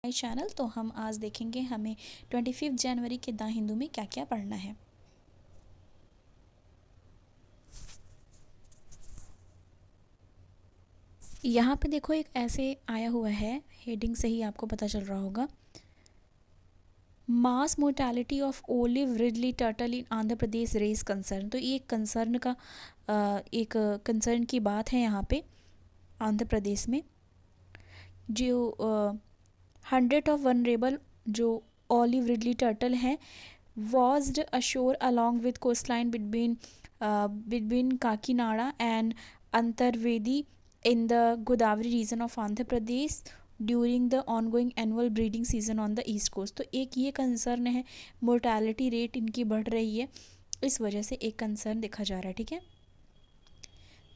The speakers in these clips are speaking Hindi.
चैनल। तो हम आज देखेंगे हमें 25 जनवरी के द हिंदू में क्या क्या पढ़ना है। यहाँ पे देखो एक ऐसे आया हुआ है, हेडिंग से ही आपको पता चल रहा होगा, mass mortality of olive ridley turtle in Andhra Pradesh raise concern. तो ये कंसर्न का एक कंसर्न की बात है यहाँ पे आंध्र प्रदेश में। जो 100 ऑफ वनरेबल जो ओलिव रिडली टर्टल हैं washed ashore along with coastline between Kakinada and Antarvedi in the Godavari region of Andhra Pradesh during the ongoing annual breeding season on the east coast। तो एक ये कंसर्न है, मोर्टेलिटी रेट इनकी बढ़ रही है, इस वजह से एक कंसर्न देखा जा रहा है। ठीक है,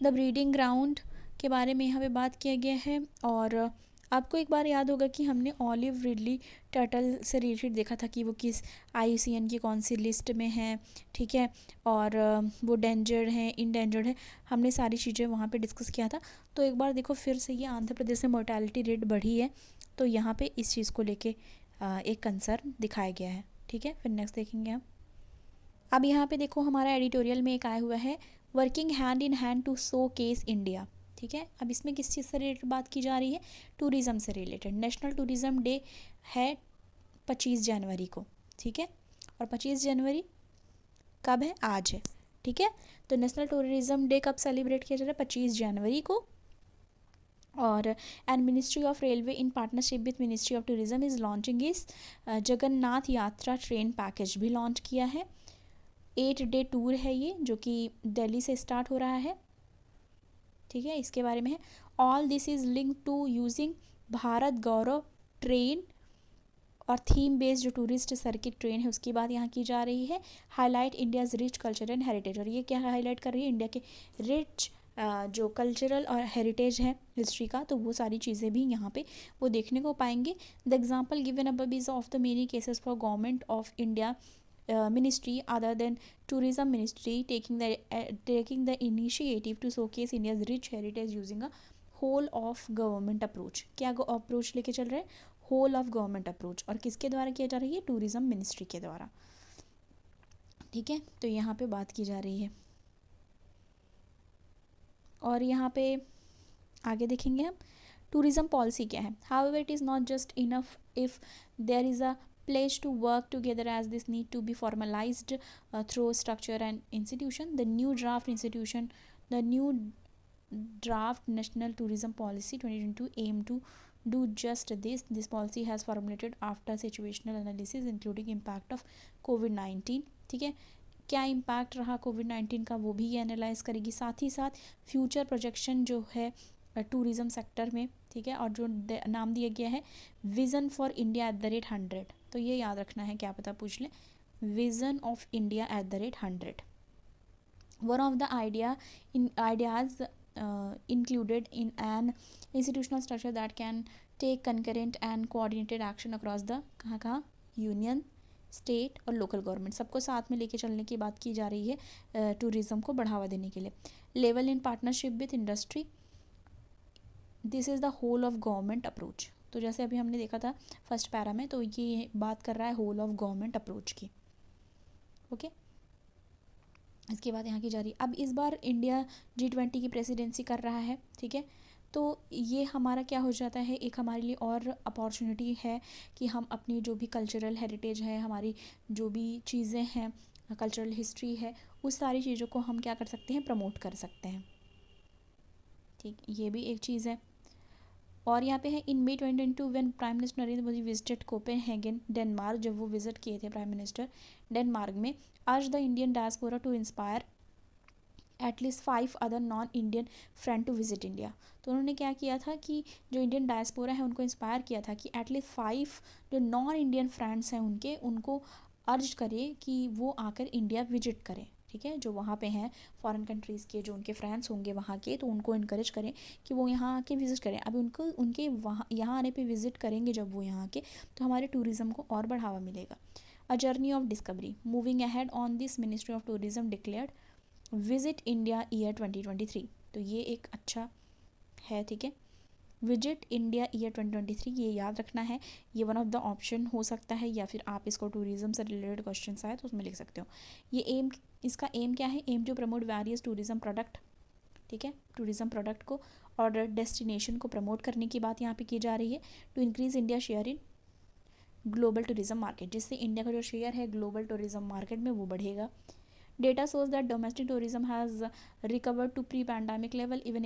द ब्रीडिंग ग्राउंड के बारे में यहाँ पे बात किया गया है। और आपको एक बार याद होगा कि हमने ऑलिव रिडली टर्टल से रिलेटेड देखा था कि वो किस IUCN की कौन सी लिस्ट में है। ठीक है, और वो डेंजर्ड है, इंडेंजर्ड है, हमने सारी चीज़ें वहाँ पे डिस्कस किया था। तो एक बार देखो फिर से ये आंध्र प्रदेश में मोर्टेलिटी रेट बढ़ी है, तो यहाँ पे इस चीज़ को लेके एक कंसर्न दिखाया गया है। ठीक है, फिर नेक्स्ट देखेंगे हम। अब यहाँ पे देखो हमारा एडिटोरियल में एक आया हुआ है, working hand in hand to showcase India. ठीक है, अब इसमें किस चीज़ से रिलेटेड बात की जा रही है? टूरिज़्म से रिलेटेड। नेशनल टूरिज़्म डे है 25 जनवरी को। ठीक है, और 25 जनवरी कब है? आज है। ठीक है, तो नेशनल टूरिज़्म डे कब सेलिब्रेट किया जा रहा है? 25 जनवरी को। और and ministry of railway in partnership with ministry of tourism is launching इस जगन्नाथ यात्रा ट्रेन पैकेज भी लॉन्च किया है। 8 डे टूर है ये, जो कि दिल्ली से स्टार्ट हो रहा है। ठीक है, इसके बारे में है, all this is link to using Bharat Gaurav train और थीम बेस्ड जो टूरिस्ट सर्किट ट्रेन है उसकी बात यहाँ की जा रही है। Highlight India's rich culture and heritage, और ये क्या हाईलाइट कर रही है? इंडिया के रिच जो कल्चरल और हेरिटेज है हिस्ट्री का, तो वो सारी चीज़ें भी यहाँ पे वो देखने को पाएंगे। The example given above is of the many cases for government of India ministry other than tourism ministry taking the initiative to showcase India's rich heritage using a whole of government approach। क्या अप्रोच लेके चल रहे हैं? Whole of government approach. और किसके द्वारा किया जा रही है? टूरिज्म मिनिस्ट्री के द्वारा। ठीक है, तो यहाँ पे बात की जा रही है। और यहाँ पे आगे देखेंगे हम, टूरिज्म पॉलिसी क्या है। However it is not just enough if there is a pledge to work together as this need to be formalized through structure and institution। The new draft national tourism policy 2022 aim to do just this policy has formulated after situational analysis including impact of COVID-19। ठीक है, क्या इम्पैक्ट रहा कोविड-19 का वो भी ये एनालाइज करेगी, साथ ही साथ फ्यूचर प्रोजेक्शन जो है टूरिज़्म सेक्टर में। ठीक है, और जो नाम दिया गया है विज़न फॉर इंडिया @100। तो ये याद रखना है, क्या पता पूछ ले, vision of India @100। One of the ideas included in an institutional structure that can take concurrent and coordinated action across the कहाँ यूनियन, स्टेट और लोकल गवर्नमेंट, सबको साथ में लेके चलने की बात की जा रही है टूरिज़्म को बढ़ावा देने के लिए। Level in partnership with industry, this is the whole of government approach. तो जैसे अभी हमने देखा था फर्स्ट पैरा में, तो ये बात कर रहा है होल ऑफ गवर्नमेंट अप्रोच की। ओके, इसके बाद यहाँ की जा रही, अब इस बार इंडिया G20 की प्रेसिडेंसी कर रहा है। ठीक है, तो ये हमारा क्या हो जाता है, एक हमारे लिए और अपॉर्चुनिटी है कि हम अपनी जो भी कल्चरल हेरिटेज है, हमारी जो भी चीज़ें हैं, कल्चरल हिस्ट्री है, उस सारी चीज़ों को हम क्या कर सकते हैं? प्रमोट कर सकते हैं। ठीक, ये भी एक चीज़ है। और यहाँ पे है, इन May 2022 when prime minister Narendra Modi visited Copenhagen Denmark, जब वो विजिट किए थे प्राइम मिनिस्टर डेनमार्क में, आज the Indian diaspora to inspire at least 5 other non Indian friend to visit India. तो उन्होंने क्या किया था कि जो इंडियन डायस्पोरा है उनको इंस्पायर किया था कि एटलीस्ट 5 जो नॉन इंडियन फ्रेंड्स हैं उनको अर्ज करे कि वो आकर इंडिया विजिट करें। ठीक है, जो वहाँ पे हैं फॉरेन कंट्रीज़ के जो उनके फ्रेंड्स होंगे वहाँ के, तो उनको इनकरेज करें कि वो यहाँ आके विज़िट करें। अब उनके वहाँ यहाँ आने पे विज़िट करेंगे जब वो यहाँ के, तो हमारे टूरिज़्म को और बढ़ावा मिलेगा। A journey of discovery, moving ahead on this ministry of tourism declared visit India year 2023। तो ये एक अच्छा है। ठीक है, विजिट इंडिया ईयर 2023, ये याद रखना है, ये वन ऑफ द ऑप्शन हो सकता है, या फिर आप इसको टूरिज्म से रिलेटेड क्वेश्चन आए तो उसमें लिख सकते हो। ये एम, इसका एम क्या है, aim to promote various tourism product, ठीक है, टूरिज्म प्रोडक्ट को और डेस्टिनेशन को प्रमोट करने की बात यहाँ पे की जा रही है। To increase India share in global tourism market, जिससे इंडिया का जो शेयर है ग्लोबल टूरिज्म मार्केट में वो बढ़ेगा। Data shows that domestic tourism has recovered to pre-pandemic level, even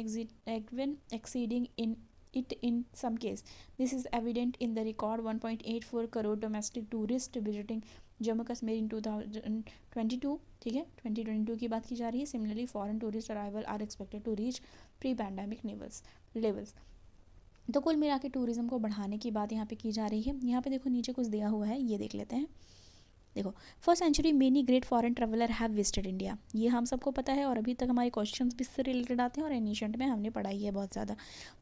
exceeding in it in some case. This is evident in the record 1.84 crore domestic tourists visiting Jammu Kashmir in 2022, ठीक है, 2022 की बात की जा रही है। Similarly foreign tourist arrival are expected to reach pre pandemic levels. तो कुल मिला के टूरिज्म को बढ़ाने की बात यहाँ पे की जा रही है। यहाँ पे देखो नीचे कुछ दिया हुआ है, ये देख लेते हैं। देखो, first century many great foreign traveller have visited India, ये हम सबको पता है और अभी तक हमारे क्वेश्चंस भी इससे रिलेटेड आते हैं और एनिशेंट में हमने पढ़ाई है बहुत ज़्यादा।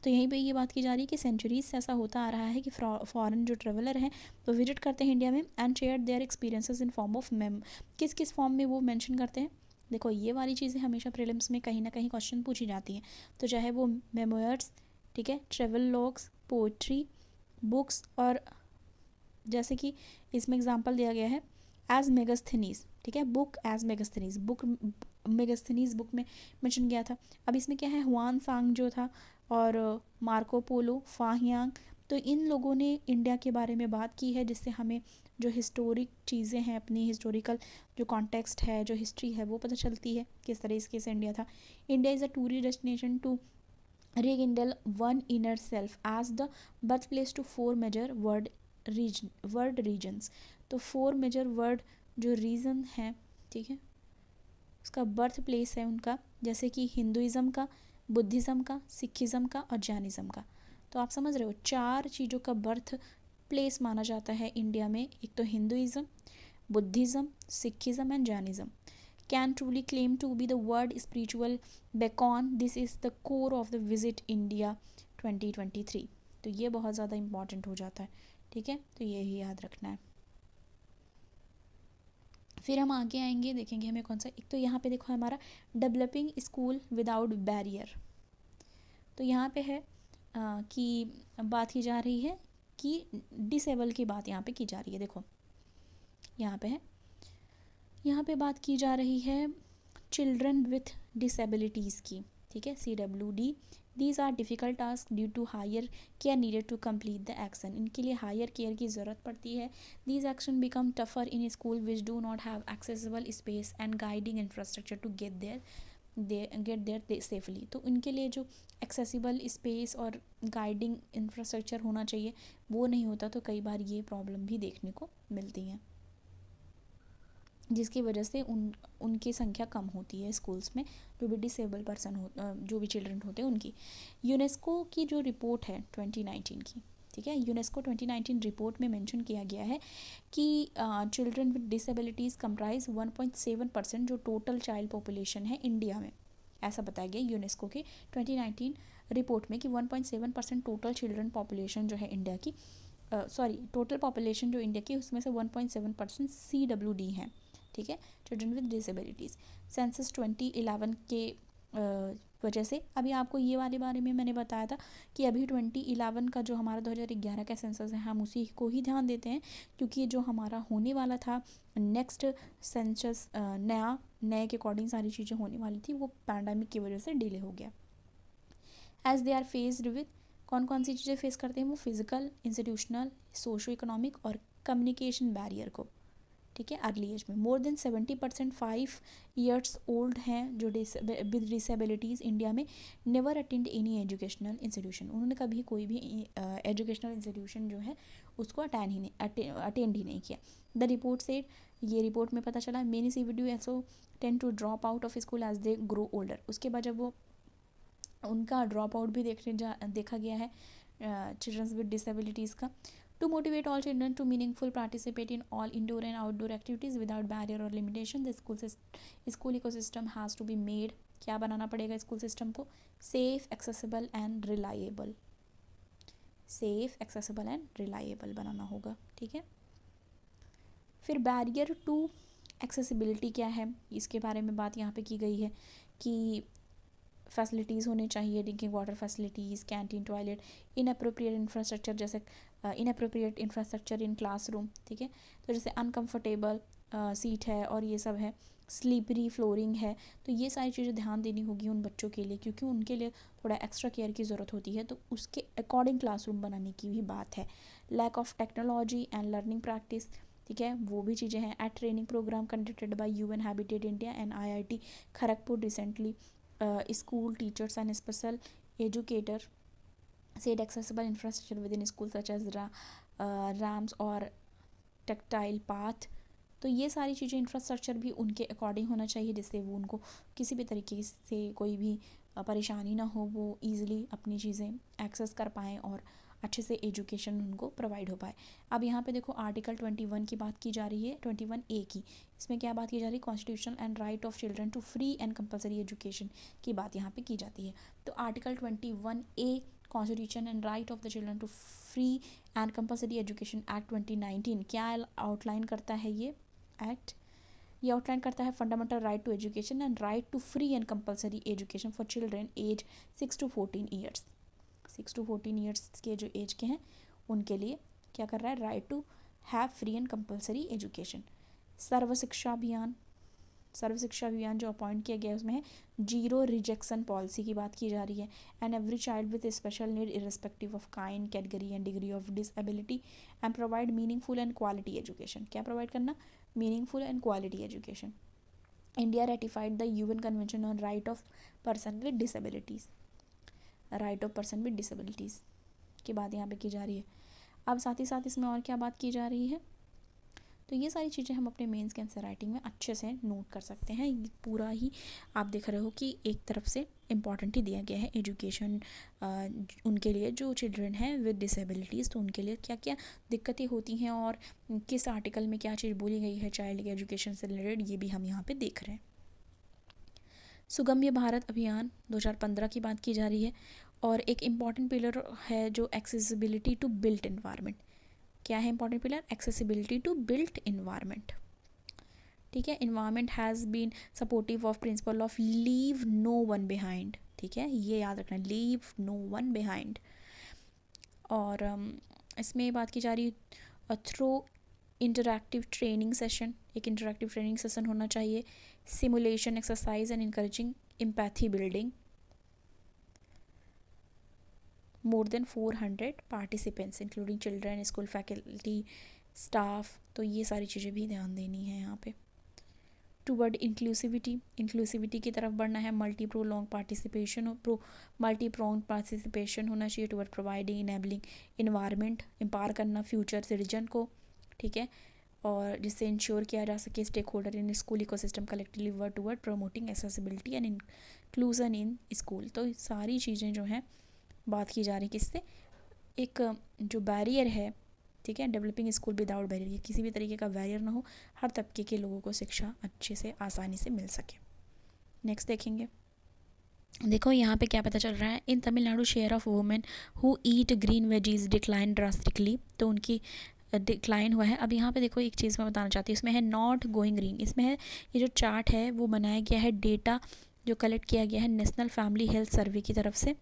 तो यहीं पे ये बात की जा रही है कि सेंचुरीज से ऐसा होता आ रहा है कि फॉरेन जो ट्रेवलर हैं वो विजिट करते हैं इंडिया में and share their experiences in form of किस किस फॉर्म में वो मैंशन करते हैं। देखो, ये वाली चीज़ें हमेशा प्रीलिम्स में कहीं ना कहीं क्वेश्चन पूछी जाती हैं, तो चाहे वो मेमोयर्स, ठीक है, ट्रेवल लॉग्स, पोइट्री, बुक्स, और जैसे कि इसमें एग्जाम्पल दिया गया है एज मेगास्थनीज, ठीक है, book as Megasthenes, book Megasthenes book में मेंशन किया था। अब इसमें क्या है, हुआन सांग जो था और मार्को पोलो, फाहियांग, तो इन लोगों ने इंडिया के बारे में बात की है, जिससे हमें जो हिस्टोरिक चीज़ें हैं, अपनी हिस्टोरिकल जो कॉन्टेक्स्ट है, जो हिस्ट्री है, वो पता चलती है किस तरीके से इंडिया था। India is a tourist destination to rekindle one inner self as the birthplace to four major world regions. तो फोर मेजर वर्ल्ड जो रीजन हैं, ठीक है, उसका बर्थ प्लेस है उनका, जैसे कि हिंदुइज़्म का, बुद्धिज़्म का, सिखिज़्म का और जैनिज़्म का। तो आप समझ रहे हो, चार चीज़ों का बर्थ प्लेस माना जाता है इंडिया में, एक तो Hinduism, Buddhism, Sikhism and Jainism. Can truly claim to be the world spiritual beacon. This is the core of the Visit India 2023। तो ये बहुत ज़्यादा इम्पॉर्टेंट हो जाता है, ठीक है, तो यही याद रखना है। फिर हम आगे आएंगे, देखेंगे हमें कौन सा, एक तो यहाँ पे देखो हमारा डेवलपिंग स्कूल विदाउट बैरियर। तो यहाँ पे है कि बात की जा रही है कि डिसेबल की बात यहाँ पे की जा रही है। देखो यहाँ पे है, यहाँ पे बात की जा रही है चिल्ड्रन विथ डिसेबिलिटीज़ की, ठीक है, CWD। These are difficult task due to higher care needed to complete the action, इनके लिए हायर केयर की ज़रूरत पड़ती है। These action become tougher in school which do not have accessible space and guiding infrastructure to get there safely. तो उनके लिए जो एक्सेसिबल स्पेस और गाइडिंग इंफ्रास्ट्रक्चर होना चाहिए वो नहीं होता, तो कई बार ये प्रॉब्लम भी देखने को मिलती हैं, जिसकी वजह से उनकी संख्या कम होती है स्कूल्स में, जो भी डिसेबल पर्सन हो, जो भी चिल्ड्रन होते हैं उनकी। यूनेस्को की जो रिपोर्ट है 2019 की, ठीक है, यूनेस्को 2019 रिपोर्ट में मेंशन किया गया है कि चिल्ड्रन विद डिसेबिलिटीज़ कंप्राइज 1.7% जो टोटल चाइल्ड पॉपुलेशन है इंडिया में। ऐसा बताया गया यूनेस्को के 2019 रिपोर्ट में कि 1.7% टोटल चिल्ड्रन पॉपुलेशन जो है इंडिया की, टोटल पॉपुलेशन जो इंडिया की, उसमें से 1.7% CWD हैं, ठीक है, चिल्ड्रन विद डिसेबिलिटीज़। सेंसस 2011 के वजह से, अभी आपको ये वाले बारे में मैंने बताया था कि अभी 2011 का जो हमारा 2011 का सेंसस है, हम उसी को ही ध्यान देते हैं, क्योंकि जो हमारा होने वाला था नेक्स्ट सेंसस नए के अकॉर्डिंग सारी चीज़ें होने वाली थी, वो पैंडमिक की वजह से डिले हो गया। As they are faced with, कौन कौन सी चीज़ें फेस करते हैं वो, फिजिकल, इंस्टीट्यूशनल, सोशो इकोनॉमिक और कम्युनिकेशन बैरियर को, ठीक है, अर्ली एज में। मोर देन 70% 5 ईयर्स ओल्ड हैं जो विद डिसेबिलिटीज़ इंडिया में never attend any educational institution, उन्होंने कभी कोई भी एजुकेशनल इंस्टीट्यूशन जो है उसको अटेंड ही नहीं किया। द रिपोर्ट सेड, ये रिपोर्ट में पता चला, many CWD also tend to drop out of school as they grow older. उसके बाद जब वो उनका ड्रॉप आउट भी देखा गया है चिल्ड्रंस विद डिसेबिलिटीज़ का। To motivate all children to meaningful participate in all indoor and outdoor activities without barrier or limitation, the school ecosystem has to be made, क्या बनाना पड़ेगा स्कूल सिस्टम को, safe, accessible and reliable, safe, accessible and reliable बनाना होगा, ठीक है। फिर बैरियर टू एक्सेसिबिलिटी क्या है, इसके बारे में बात यहाँ पे की गई है कि फैसिलिटीज़ होने चाहिए, drinking water facilities, canteen, toilet, inappropriate infrastructure, जैसे इनअप्रोप्रिएट इंफ्रास्ट्रक्चर इन क्लासरूम, ठीक है। तो जैसे अनकम्फर्टेबल सीट है और ये सब है, स्लीपरी फ्लोरिंग है, तो ये सारी चीज़ें ध्यान देनी होगी उन बच्चों के लिए, क्योंकि उनके लिए थोड़ा एक्स्ट्रा केयर की ज़रूरत होती है, तो उसके अकॉर्डिंग क्लासरूम बनाने की भी बात है। Lack of technology and learning practice, ठीक है, वो भी चीज़ें हैं। At training programme conducted by UN Habitat India and IIT Kharagpur recently, school teachers and special educator said accessible infrastructure within school such as ramps और tactile path, तो ये सारी चीज़ें इंफ्रास्ट्रक्चर भी उनके अकॉर्डिंग होना चाहिए, जिससे वो उनको किसी भी तरीके से कोई भी परेशानी ना हो, वो ईज़िली अपनी चीज़ें एक्सेस कर पाएँ और अच्छे से एजुकेशन उनको प्रोवाइड हो पाए। अब यहाँ पे देखो आर्टिकल 21 की बात की जा रही है, 21A की। इसमें क्या बात की जा रही है? Constitution and right of children to free and compulsory education की बात यहाँ पे की जाती है। तो article 21A constitution and right of the children to free and compulsory education act 2019 क्या आउटलाइन करता है? ये आउटलाइन करता है fundamental right to education and right to free and compulsory education for children age 6 to 14 years. 6 to 14 years के जो एज के हैं उनके लिए क्या कर रहा है? Right to have free and compulsory education. Sarva Shiksha Abhiyan जो अपॉइंट किया गया है उसमें है जीरो रिजेक्शन पॉलिसी की बात की जा रही है। And every child with special need irrespective of kind, category and degree of disability and provide meaningful and quality education. क्या प्रोवाइड करना? Meaningful and quality education. India ratified the UN convention on right of person with disabilities, की बात यहाँ पे की जा रही है। अब साथ ही साथ इसमें और क्या बात की जा रही है? तो ये सारी चीज़ें हम अपने मेंस के आंसर राइटिंग में अच्छे से नोट कर सकते हैं। ये पूरा ही आप देख रहे हो कि एक तरफ से इम्पॉर्टेंट ही दिया गया है एजुकेशन उनके लिए जो चिल्ड्रन हैं विद डिसेबिलिटीज़, तो उनके लिए क्या क्या दिक्कतें होती हैं और किस आर्टिकल में क्या चीज़ बोली गई है चाइल्ड के एजुकेशन से रिलेटेड, ये भी हम यहाँ पे देख रहे हैं। सुगम्य भारत अभियान 2015 की बात की जा रही है और एक इम्पॉर्टेंट पिलर है जो एक्सेसिबिलिटी टू बिल्ट इन्वायरमेंट। क्या है important pillar? Accessibility to built environment, ठीक है। Environment has been supportive of principle of leave no one behind, ठीक है, ये याद रखना, लीव नो वन बिहाइंड। और इसमें बात की जा रही है थ्रू इंटरैक्टिव ट्रेनिंग सेशन, एक इंटरैक्टिव ट्रेनिंग सेशन होना चाहिए। Simulation exercise and encouraging empathy building. more than 400 participants including children, school faculty, staff, तो ये सारी चीज़ें भी ध्यान देनी है यहाँ पे। टूवर्ड इंक्लूसिविटी की तरफ बढ़ना है। मल्टी प्रोंग पार्टिसिपेशन होना चाहिए toward providing enabling environment, empower करना फ्यूचर सिटीजन को, ठीक है, और जिससे इंश्योर किया जा सके stakeholder in school ecosystem collectively work toward promoting accessibility and inclusion in school. तो सारी चीज़ें जो हैं बात की जा रही है किससे? एक जो बैरियर है, ठीक है, डेवलपिंग स्कूल विदाउट बैरियर, किसी भी तरीके का बैरियर ना हो, हर तबके के लोगों को शिक्षा अच्छे से आसानी से मिल सके। नेक्स्ट देखेंगे, देखो यहाँ पे क्या पता चल रहा है। In Tamil Nadu share of women who eat green veggies decline drastically, तो उनकी डिक्लाइन हुआ है। अब यहाँ पे देखो एक चीज़ मैं बताना चाहती हूँ, इसमें है नॉट गोइंग ग्रीन। इसमें है ये जो चार्ट है वो बनाया गया है, डेटा जो कलेक्ट किया गया है नेशनल फैमिली हेल्थ सर्वे की तरफ से,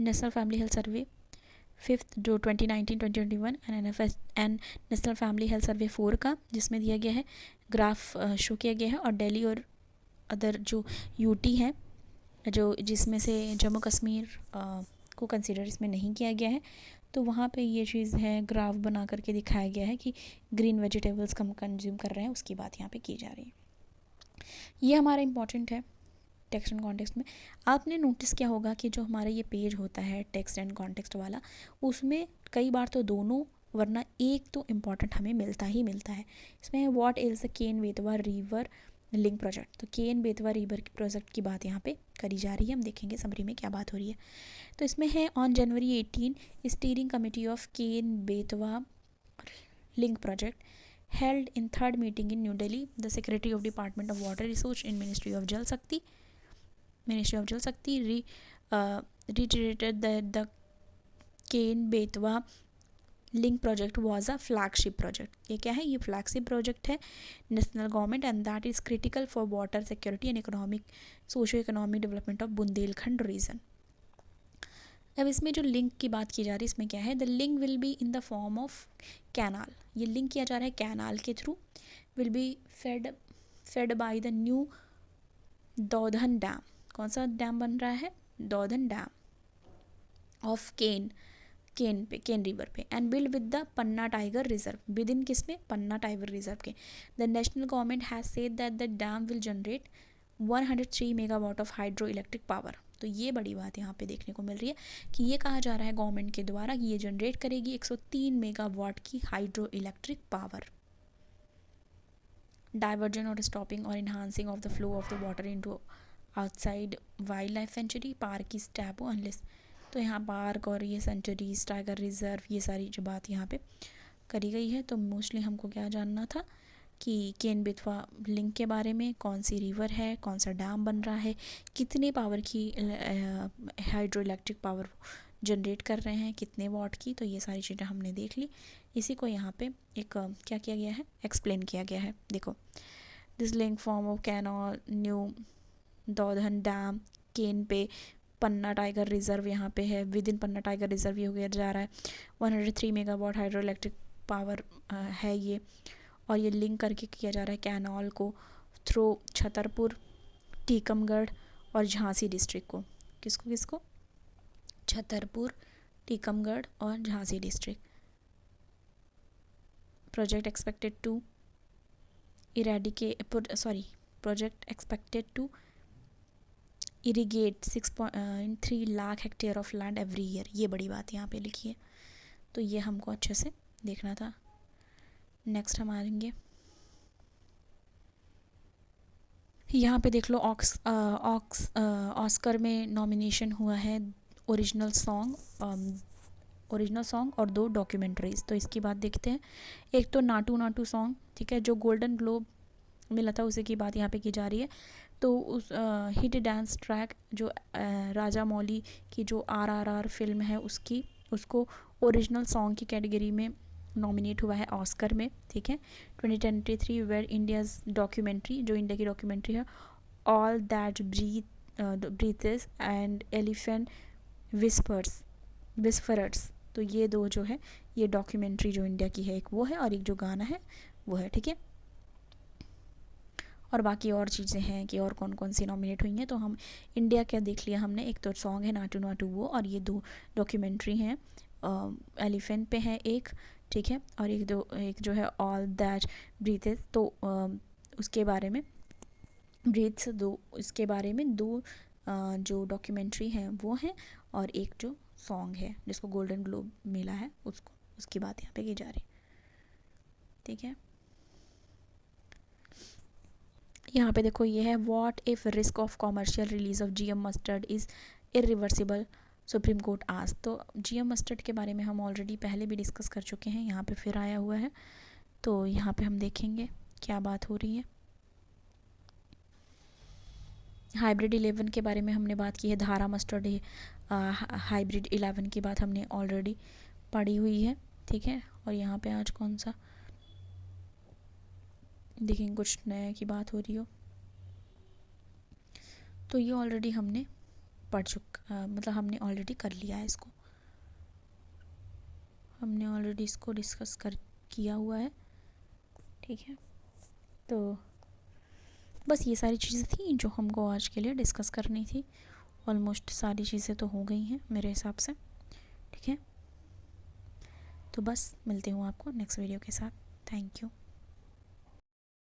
national family health survey 5th जो 2019-2021 and NFS and national family health survey 4 का, जिसमें दिया गया है ग्राफ शो किया गया है। और दिल्ली और अदर जो यूटी है, जो जिसमें से जम्मू कश्मीर को कंसीडर इसमें नहीं किया गया है, तो वहाँ पे ये चीज़ है ग्राफ बना करके दिखाया गया है कि ग्रीन वेजिटेबल्स कम कंज्यूम कर रहे हैं, उसकी बात यहाँ पे की जा रही है। ये हमारा इम्पॉर्टेंट है टेक्स्ट एंड कॉन्टेक्स्ट में। आपने नोटिस किया होगा कि जो हमारा ये पेज होता है टेक्स्ट एंड कॉन्टेक्स्ट वाला, उसमें कई बार तो दोनों वरना एक तो इम्पॉर्टेंट हमें मिलता ही मिलता है। इसमें है what is the Ken Betwa river link project, तो केन बेतवा रिवर प्रोजेक्ट की बात यहाँ पे करी जा रही है। हम देखेंगे समरी में क्या बात हो रही है। तो इसमें है on January 18 steering committee of Ken Betwa link project held in third meeting in New Delhi, the Secretary of Department of Water Resource in Ministry of Jal Shakti reiterated that the Ken Betwa link project was a flagship project. ये क्या है, ये फ्लैगशिप प्रोजेक्ट है national government and that is critical for water security and economic socio economic development of Bundelkhand region. अब इसमें जो लिंक की बात की जा रही है, इसमें क्या है, the link will be in the form of canal. ये लिंक किया जा रहा है कैनाल के through, will be fed by the new Daudhan dam. कौन सा डैम बन रहा है, Daudhan dam of Ken river पे, and build with the Panna tiger reserve. Within किसमें, पन्ना टाइगर रिजर्व के। The national government has said that the dam will generate 103 megawatt of hydro electric power. तो ये बड़ी बात यहाँ पे देखने को मिल रही है कि ये कहा जा रहा है गवर्नमेंट के द्वारा कि ये जनरेट करेगी 103 मेगावाट की हाइड्रो इलेक्ट्रिक पावर। डाइवर्जन और स्टॉपिंग और enhancing of the flow of the water into outside wild life sanctuary, park is taboo unless. तो यहाँ पार्क और ये सेंचुरीज, टाइगर रिजर्व, ये सारी जो बात यहाँ पे करी गई है। तो मोस्टली हमको क्या जानना था कि केन बेतवा लिंक के बारे में, कौन सी रिवर है, कौन सा डैम बन रहा है, कितने पावर की हाइड्रो इलेक्ट्रिक पावर जनरेट कर रहे हैं, कितने वाट की। तो ये सारी चीज़ें हमने देख ली। इसी को यहाँ पे एक क्या किया गया है, एक्सप्लेन किया गया है। देखो, this link form of canal new Daudhan dam Ken पे पन्ना टाइगर रिजर्व यहाँ पे है, within Panna tiger reserve ये हो गया जा रहा है। 103 मेगावाट हाइड्रो इलेक्ट्रिक पावर है ये, और ये लिंक करके किया जा रहा है कैनाल को थ्रू छतरपुर, टीकमगढ़ और झांसी डिस्ट्रिक्ट को। किसको किसको, छतरपुर, टीकमगढ़ और Jhansi district. Project expected to project expected to irrigate 6.3 lakh hectare of land every year. ये बड़ी बात यहाँ पे लिखी है, तो ये हमको अच्छे से देखना था। नेक्स्ट हम आएंगे, यहाँ पे देख लो ऑस्कर में नॉमिनेशन हुआ है ओरिजिनल सॉन्ग और 2 डॉक्यूमेंट्रीज। तो इसकी बात देखते हैं। एक तो नाटू नाटू सॉन्ग, ठीक है, जो गोल्डन ग्लोब मिला था, उसी की बात यहाँ पे की जा रही है। तो उस हिट डांस ट्रैक जो राजा मौली की जो RRR फिल्म है उसको ओरिजिनल सॉन्ग की कैटेगरी में नॉमिनेट हुआ है ऑस्कर में, ठीक है। 2023 वेयर इंडियाज़ डॉक्यूमेंट्री, जो इंडिया की डॉक्यूमेंट्री है, ऑल दैट ब्रीथेस एंड एलिफेंट विस्फरर्स। तो ये 2 जो है, ये डॉक्यूमेंट्री जो इंडिया की है एक वो है, और एक जो गाना है वो है, ठीक है। और बाकी और चीज़ें हैं कि और कौन कौन सी नॉमिनेट हुई हैं। तो हम इंडिया क्या देख लिया हमने, एक तो सॉन्ग है नाटू नाटू वो, और ये 2 डॉक्यूमेंट्री हैं। एलिफेंट पे है एक, ठीक है, और एक जो है ऑल दैट ब्रीथेस। तो उसके बारे में ब्रीथ्स 2, इसके बारे में 2 जो डॉक्यूमेंट्री हैं वो हैं, और एक जो सॉन्ग है जिसको गोल्डन ग्लोब मिला है उसकी बात यहाँ पे की जा रही, ठीक है। यहाँ पे देखो, ये है what if risk of commercial release of GM mustard is irreversible, supreme court आज। तो GM मस्टर्ड के बारे में हम ऑलरेडी पहले भी डिस्कस कर चुके हैं, यहाँ पे फिर आया हुआ है। तो यहाँ पे हम देखेंगे क्या बात हो रही है। हाइब्रिड 11 के बारे में हमने बात की है, धारा मस्टर्ड हाइब्रिड 11 की बात हमने ऑलरेडी पढ़ी हुई है, ठीक है। और यहाँ पे आज कौन सा देखेंगे, कुछ नया की बात हो रही हो, तो ये ऑलरेडी हमने मतलब हमने ऑलरेडी कर लिया है इसको, हमने ऑलरेडी इसको डिस्कस किया हुआ है, ठीक है। तो बस ये सारी चीज़ें थी जो हमको आज के लिए डिस्कस करनी थी। ऑलमोस्ट सारी चीज़ें तो हो गई हैं मेरे हिसाब से, ठीक है। तो बस मिलते हूँ आपको नेक्स्ट वीडियो के साथ। Thank you.